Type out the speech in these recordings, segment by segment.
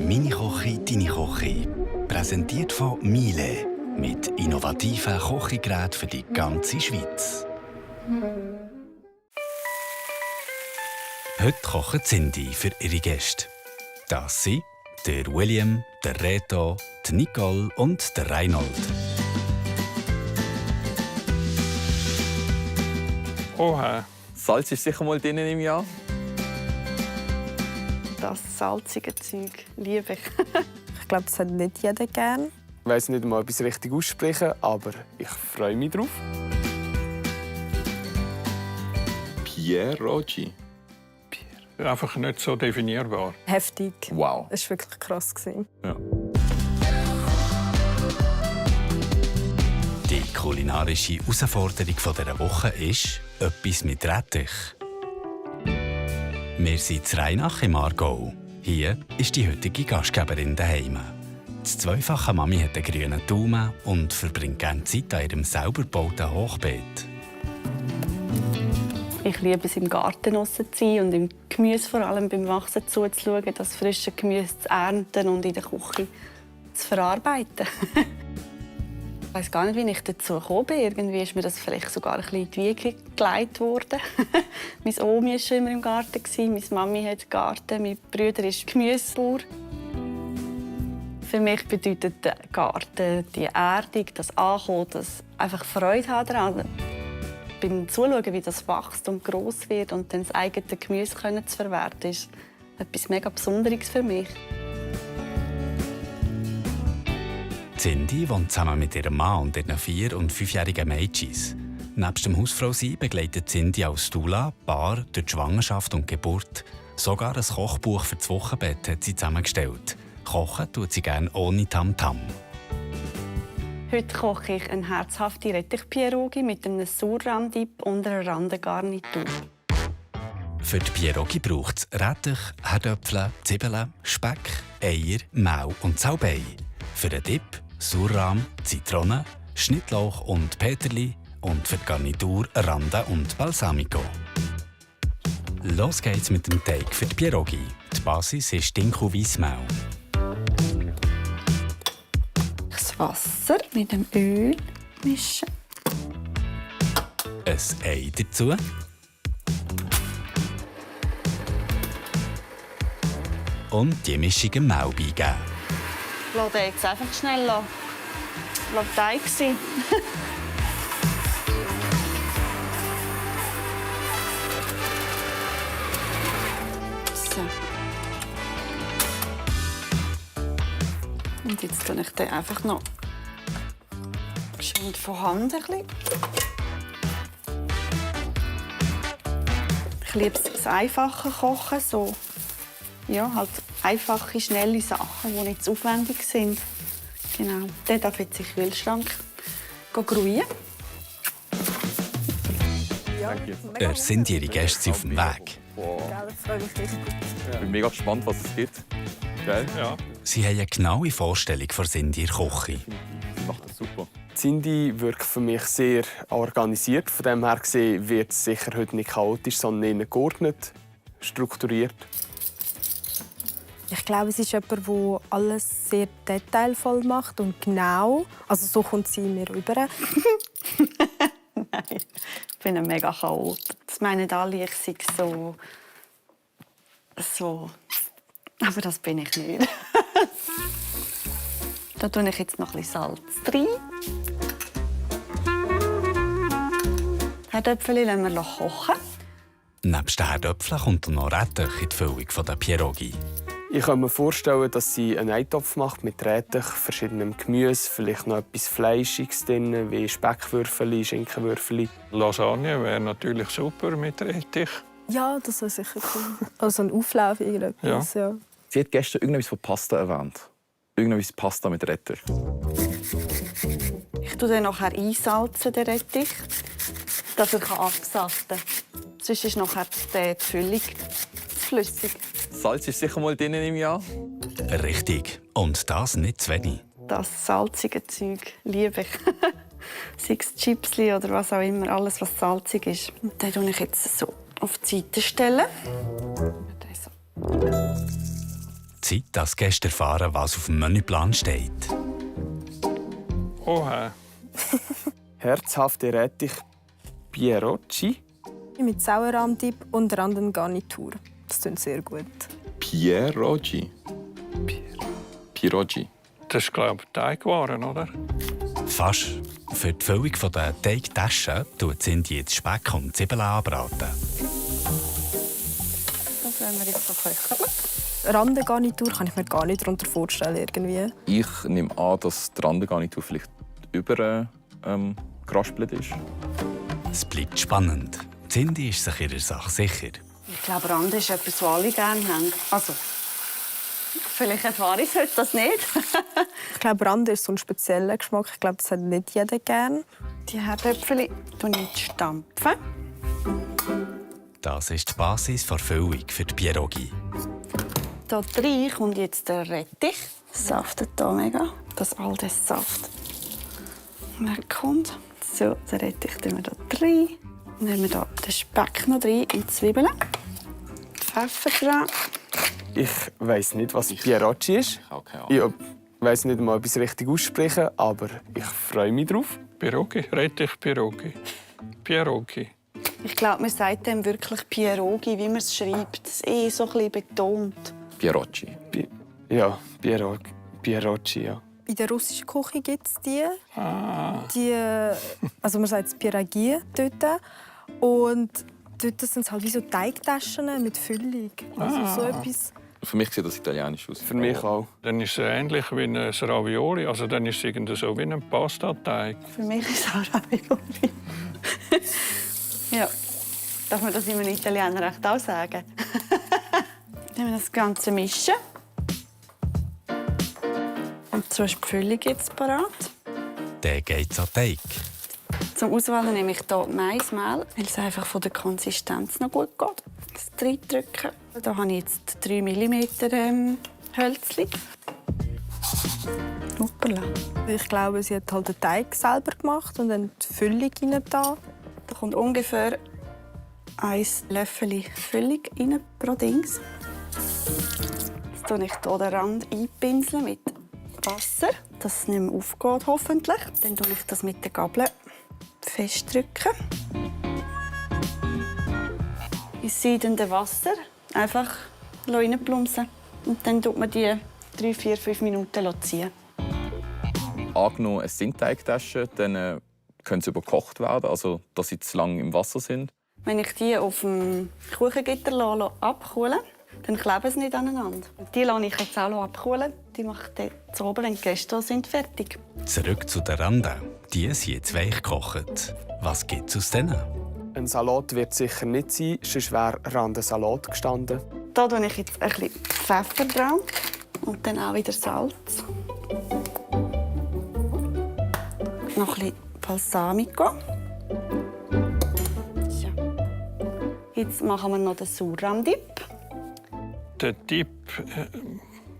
«Meine Küche, deine Küche». Präsentiert von Miele. Mit innovativen Kochgeräten für die ganze Schweiz. Heute kochen Cindy für ihre Gäste. Das sind der William, der Reto, die Nicole und der Reinhold. Oha. Salz ist sicher mal drin im Jahr. Das salzige Zeug liebe ich. Ich glaube, das hat nicht jeder gern. Ich weiss nicht mal, ob ich es richtig ausspreche, aber ich freue mich drauf. Pierre Roggi. Einfach nicht so definierbar. Heftig. Wow. Das war wirklich krass. Ja. Die kulinarische Herausforderung dieser Woche ist etwas mit Rettich. Wir sind in Rheinach im Aargau. Hier ist die heutige Gastgeberin daheim. Die zweifache Mami hat einen grünen Daumen und verbringt gerne Zeit an ihrem selber gebauten Hochbeet. Ich liebe es, im Garten zu sein und im Gemüse vor allem beim Wachsen zuzuschauen, das frische Gemüse zu ernten und in der Küche zu verarbeiten. Ich weiß gar nicht, wie ich dazu gekommen bin. Irgendwie ist mir das vielleicht sogar ein bisschen in die Wiege gelegt worden. Meine Omi war schon immer im Garten, meine Mami hat einen Garten, mein Bruder ist Gemüsebauer. Für mich bedeutet der Garten die Erdung, das Ankommen, das einfach Freude haben daran. Beim Zuschauen, wie das wächst und gross wird und dann das eigene Gemüse zu verwerten, ist etwas mega Besonderes für mich. Cindy wohnt zusammen mit ihrem Mann und ihren 4- und 5-jährigen Mädchen. Nebst dem Hausfrau-Sein begleitet Cindy als Doula Paar durch die Schwangerschaft und Geburt. Sogar ein Kochbuch für das Wochenbett hat sie zusammengestellt. Kochen tut sie gerne ohne Tamtam. Heute koche ich eine herzhafte Rettichpierogi mit einem Sauerrahmdip und einer Randengarnitur. Für die Pierogi braucht es Rettich, Herdöpfel, Zwiebeln, Speck, Eier, Mehl und Salbei. Für den Dip Sauerrahm, Zitrone, Schnittlauch und Peterli und für die Garnitur Rande und Balsamico. Los geht's mit dem Teig für die Pierogi. Die Basis ist Dinkel-Weissmehl. Das Wasser mit dem Öl mischen. Ein Ei dazu. Und die Mischung im Mehl beigeben. Lass den jetzt einfach schnell lassen. Lass den Teig sein. So. Und jetzt tue ich den einfach noch schön von Hand ein bisschen. Ich liebe das einfache Kochen, so ja, halt einfache, schnelle Sachen, die nicht zu aufwendig sind. Genau. Dann darf jetzt in den Kühlschrank gruieren. Er sind ihre Gäste auf dem Weg. Wow. Das freut mich richtig. Ich bin mega gespannt, was es gibt. Geil. Ja. Sie haben eine genaue Vorstellung von Cindy in der Küche. Sie macht das super. Cindy wirkt für mich sehr organisiert. Von dem her gesehen wird es sicher heute nicht chaotisch, sondern eher geordnet, strukturiert. Ich glaube, es ist jemand, der alles sehr detailvoll macht und genau. Also so kommt sie mir rüber. Nein, ich bin ein mega Chaot. Das meinen alle, ich sei so. Aber das bin ich nicht. Da tue ich jetzt noch ein bisschen Salz rein. Die Herdöpfel lassen wir kochen. Nebst den Herdöpfeln kommt dann noch Rettich in die Füllung der Pierogi. Ich kann mir vorstellen, dass sie einen Eintopf macht mit Rettich, verschiedenem Gemüse, vielleicht noch etwas Fleischiges drin, wie Speckwürfel, Schinkenwürfel. Lasagne wäre natürlich super mit Rettich. Ja, das wäre sicher cool. Also ein Auflauf, irgendetwas, ja. Sie hat gestern irgendetwas von Pasta erwähnt. Irgendetwas Pasta mit Rettich. Ich tue den nachher einsalzen, den Rettich, dass er absaften kann. Sonst ist nachher die Füllung flüssig. Salz ist sicher mal drin im Jahr. Richtig. Und das nicht zu wenig. Das salzige Zeug liebe ich. Sei es Chipsli oder was auch immer, alles, was salzig ist. Und den stelle ich jetzt so auf die Seite. Zeit, dass Gäste erfahren, was auf dem Menüplan steht. Oha. Herzhafte Rettich Pierocci. Mit Sauerrahmdip und Randengarnitur. Das klingt sehr gut. Pieroggi. Pieroggi. Das ist, glaube ich, Teigwaren, oder? Fast. Für die Füllung der Teigtaschen tut Cindy jetzt Speck und Zwiebeln anbraten. Das wollen wir jetzt so köcheln. Randengarnitur kann ich mir gar nicht darunter vorstellen. Irgendwie. Ich nehme an, dass die Randengarnitur vielleicht über geraspelt ist. Es bleibt spannend. Cindy ist sich ihrer Sache sicher. Ich glaube, Rande ist etwas, was alle gerne haben. Also, vielleicht erfahre ich heute das nicht. Ich glaube, Rande ist so ein spezieller Geschmack. Ich glaube, das hat nicht jeder gern. Die Herdöpfel stampfen. Das ist die Basis der Füllung für die Pierogi. Hier rein kommt jetzt der Rettich. Saftet hier mega, dass all das Saft wegkommt. So, den Rettich tun wir hier rein. Dann nehmen wir hier den Speck noch rein und die Zwiebeln. Pfeffer dran. Ich weiss nicht, was Pierocci ist. Ich habe keine Ahnung. Ich weiss nicht mal, ob ich es richtig ausspreche, aber ich freue mich drauf. Pierogi, Rettich-Pierogi. Pierogi. Ich glaube, man sagt dem wirklich Pierogi, wie man es schreibt. Das ist so ein bisschen betont. Pieroggi. Pierocci, ja. In der russischen Küche gibt es die. Also man sagt Pierogi dort. Und dort sind es halt wie so Teigtaschen mit Füllung. Also so etwas. Für mich sieht das italienisch aus. Für mich auch. Dann ist es ähnlich wie ein Ravioli. Also dann ist es irgendwie so wie ein Pastateig. Für mich ist es auch Ravioli. Ja, darf man das in einem Italiener recht auch sagen? Nehmen wir das Ganze mischen. Und so ist die Füllung jetzt parat. Dann geht es an den Teig. Zum Auswählen nehme ich hier Maismehl, weil es einfach von der Konsistenz noch gut geht. Das reindrücken. Da habe ich jetzt 3 mm Hölzchen. Hoppala. Ich glaube, sie hat halt den Teig selber gemacht und dann die Füllung rein da. Da kommt ungefähr 1 Löffel Füllung rein pro Dings. Jetzt tue ich hier den Rand einpinseln mit Wasser, dass es nicht mehr aufgeht, hoffentlich. Dann tue ich das mit der Gabel festdrücken. Ins siedende Wasser einfach reinplumsen. Und dann tut man die 3, 4, 5 Minuten ziehen. Angenommen, es sind Teigtaschen, dann können sie überkocht werden, also dass sie zu lange im Wasser sind. Wenn ich die auf dem Kuchengitter abkühle, dann kleben sie nicht aneinander. Die lasse ich jetzt auch abkühlen. Die mache ich zu oben, wenn die Gäste da sind, fertig. Zurück zu den Randen. Die sind jetzt weich gekocht. Was gibt es aus denen? Ein Salat wird sicher nicht sein, sonst wäre Randensalat gestanden. Da tue ich jetzt ein bisschen Pfeffer dran und dann auch wieder Salz. Noch ein bisschen Balsamico. So. Jetzt machen wir noch den Sauerrahmdip. Der Tipp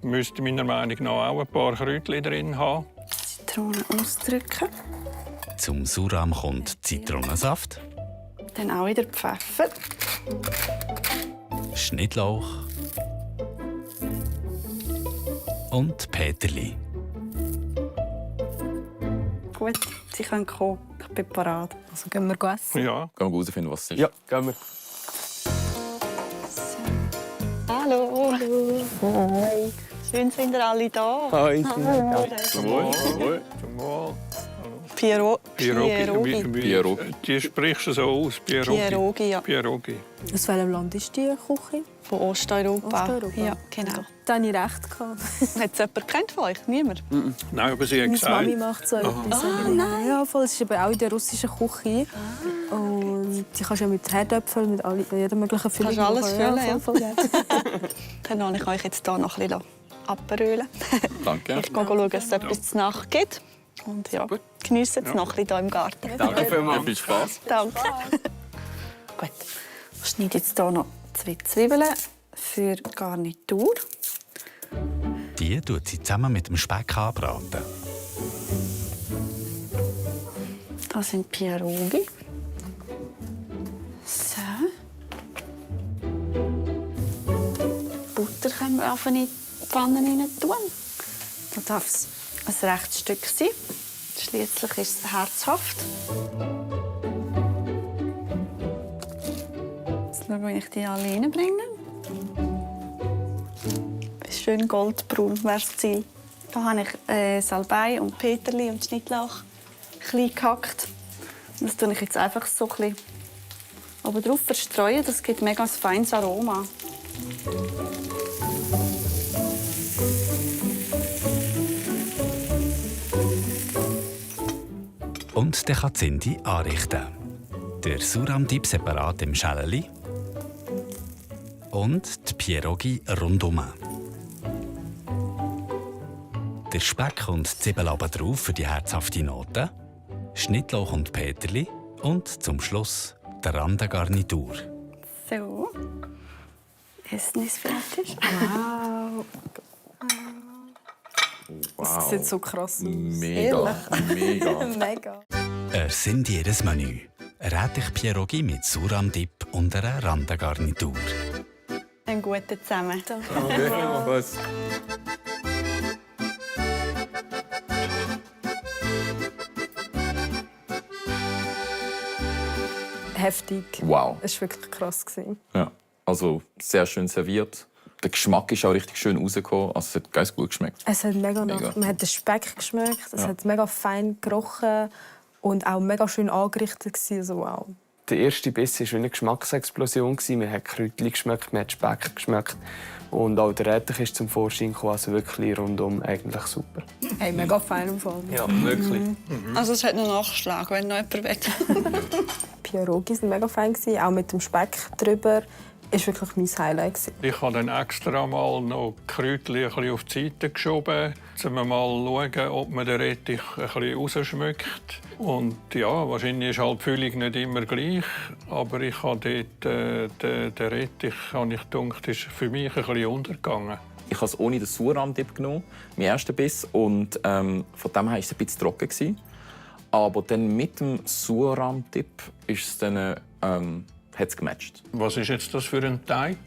müsste meiner Meinung nach auch ein paar Kräutchen drin haben. Zitrone ausdrücken. Zum Sauerrahm kommt Zitronensaft, Dann auch wieder Pfeffer. Schnittlauch und Peterli. Gut, Sie können kommen. Ich bin bereit. Also gehen wir essen. Ja. Gehen wir herausfinden, was es ist. Ja, gehen wir. Hallo. Hi. Schön sind ihr alle da. Hi. Zum Wohl. Pierogi. Pierogi. Die sprichst du so aus. Pierogi, ja. Pierogi. Aus welchem Land ist die Küche? Von Osteuropa. Osteuropa. Ja, genau. Da hatte ich recht. Hat es jemand kennt von euch? Niemand? Nein, aber sie hat Meine Mami gesagt, macht so etwas. nein. Ja, voll. Es ist eben auch in der russischen Küche. Und die kannst du ja mit Herdöpfeln, mit jeder möglichen Füllung Kannst alles machen. füllen, ja. Voll, Dann lasse ich euch jetzt hier noch ein bisschen abrölen. Danke. Ich gehe schauen, ob es etwas zu Nacht gibt. Und ja, geniessen es noch ein bisschen hier im Garten. Danke vielmals. Viel Spaß. Danke. Gut, ich schneide jetzt hier noch 2 Zwiebeln für die Garnitur. Die tut sie zusammen mit dem Speck anbraten. Das sind Pierogi. So. Butter können wir einfach nicht Pfanne rein tun. Da darf es ein rechtes Stück sein. Schliesslich ist es herzhaft. Jetzt schauen, wie ich die alle reinbringe. Schön goldbraun wäre das Ziel. Hier habe ich Salbei und Peterli und Schnittlauch klein gehackt. Das tue ich jetzt einfach so ein bisschen oben drauf verstreuen. Das gibt mega ein feines Aroma. Und dann kann Cindy anrichten. Der Surram-Dip separat im Schäleli und die Pierogi rundum. Der Speck und die Zwiebeln oben drauf für die herzhafte Note, Schnittlauch und Peterli und zum Schluss der Randengarnitur. So, Essen ist fertig. Wow. Das sieht so krass aus. Mega, mega. Mega. Cindy ihr Menü. Rettich-Pierogi mit Surram-Dip und einer Randengarnitur. Einen guten zusammen. Was? Heftig. Wow. Es war wirklich krass. Ja, also sehr schön serviert. Der Geschmack ist auch richtig schön rausgekommen. Also es hat ganz gut geschmeckt. Es hat mega nach. Man hat den Speck geschmeckt. Es hat mega fein gerochen und auch mega schön angerichtet. Also, wow. Der erste Biss war wie eine Geschmacksexplosion. Man hat Kräutchen geschmeckt, man hat Speck geschmeckt. Und auch der Rettich ist zum Vorschein gekommen. Also wirklich rundum eigentlich super. Hey, mega fein im Fall. Ja, wirklich. Also es hat noch Nachschlag, wenn noch jemand will. Pierogi waren mega fein, auch mit dem Speck drüber. Das war wirklich mein Highlight. Ich habe dann extra mal noch die Kräutchen ein bisschen auf die Seite geschoben, um mal schauen, ob man den Rettich ein bisschen rausschmeckt. Und ja, wahrscheinlich ist halt die Füllung nicht immer gleich, aber ich habe dort den Rettich, habe ich gedacht, ist für mich ein bisschen untergegangen. Ich habe es ohne den Surram-Dip genommen, mein erster Biss, und von dem her war es ein bisschen trocken gewesen. Aber dann mit dem Surram-Dip ist es dann hat's gematcht. Was ist jetzt das für ein Teig?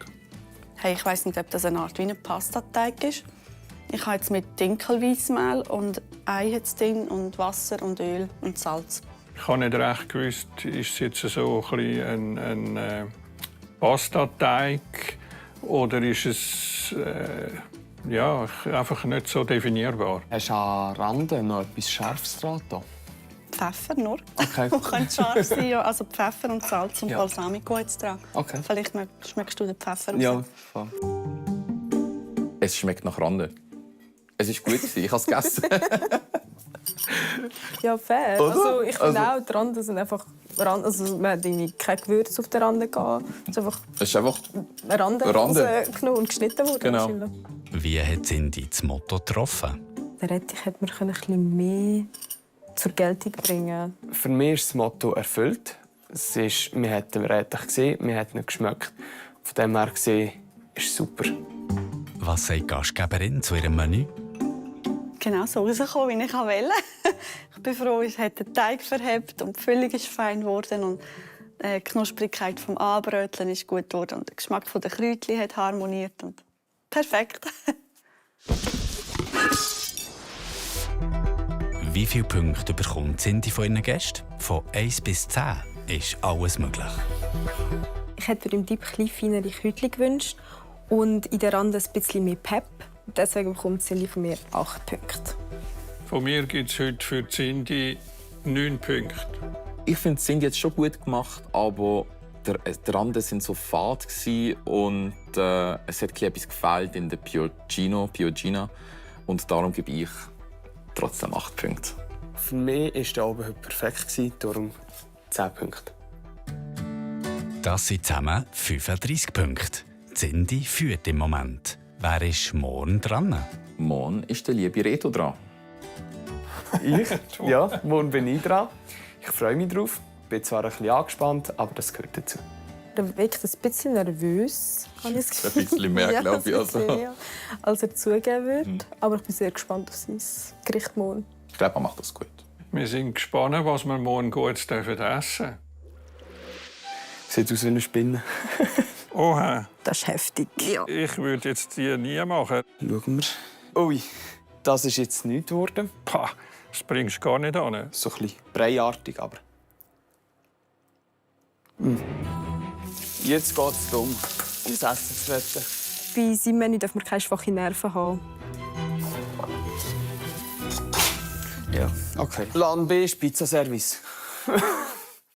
Hey, ich weiss nicht, ob das eine Art wie ein Pastateig ist. Ich habe jetzt mit Dinkelweissmehl und Ei jetzt drin und Wasser und Öl und Salz. Ich habe nicht recht gewusst, ist es jetzt so ein Pastateig oder ist es ja, einfach nicht so definierbar? Hast du an Randen noch etwas Scharfes dran? Pfeffer nur. Okay. Könnte scharf sein, ja. Also Pfeffer und Salz und Ja. Balsamico jetzt dran. Okay. Vielleicht schmeckst du den Pfeffer raus. Ja, voll. Es schmeckt nach Rande. Es war gut, ich habe es gegessen. Ja, fair. Oder? Also, ich finde Also- auch, die Randen sind einfach Randen. Also, man hat irgendwie kein Gewürz auf den Randen gehabt. Es ist einfach Es ist einfach eine Rande rausgenommen und geschnitten worden. Genau. wahrscheinlich. Wie hat Cindy das Motto getroffen? Den Rettich hätte man ein bisschen mehr zur Geltung bringen. Für mich ist das Motto erfüllt. Es ist, man hat den Rettich gesehen, man hat ihn geschmeckt. Von dem her gesehen ist es super. Was sagt die Gastgeberin zu ihrem Menü? Genau so rausgekommen, wie ich wollte. Ich bin froh, es hat den Teig verhebt und die Füllung ist fein geworden und die Knusprigkeit vom Anbröteln ist gut geworden und der Geschmack der Kräutchen hat harmoniert und perfekt. Wie viele Punkte bekommt Cindy von ihren Gästen? Von 1 bis 10 ist alles möglich. Ich hätte mir im Dip ein feinere Kräutchen gewünscht und in der Rande ein bisschen mehr Pep. Deswegen bekommt Cindy von mir 8 Punkte. Von mir gibt es heute für Cindy 9 Punkte. Ich finde, Cindy hat es schon gut gemacht, aber der Rande sind so fad gsi und es hat etwas gefehlt in der Piogina. Und darum gebe ich trotzdem 8 Punkte. Für mich war der Abend heute perfekt, darum 10 Punkte. Das sind zusammen 35 Punkte. Cindy führt im Moment. Wer ist morgen dran? Morgen ist der liebe Reto dran. Ich? Ja, morgen bin ich dran. Ich freue mich drauf. Bin zwar ein bisschen angespannt, aber das gehört dazu. Er wirkt ein bisschen nervös. Habe ich das Gefühl. Ein bisschen mehr, Ja, glaube ich. ein Also. bisschen mehr, als er zugeben wird. Aber ich bin sehr gespannt auf sein Gericht morgen. Ich glaube, er macht das gut. Wir sind gespannt, was wir morgen gut essen dürfen. Sieht aus wie eine Spinne. Oha, Das ist heftig. Ja. ich würde jetzt die nie machen. Schauen wir. Ui, das ist jetzt nichts geworden. Pah, das bringst du gar nicht an. So ein bisschen breiartig, aber... Jetzt geht es darum, ins Essen zu retten. Bei seinem Menü darf man keine schwachen Nerven haben. Ja, okay. Plan B ist Pizzaservice.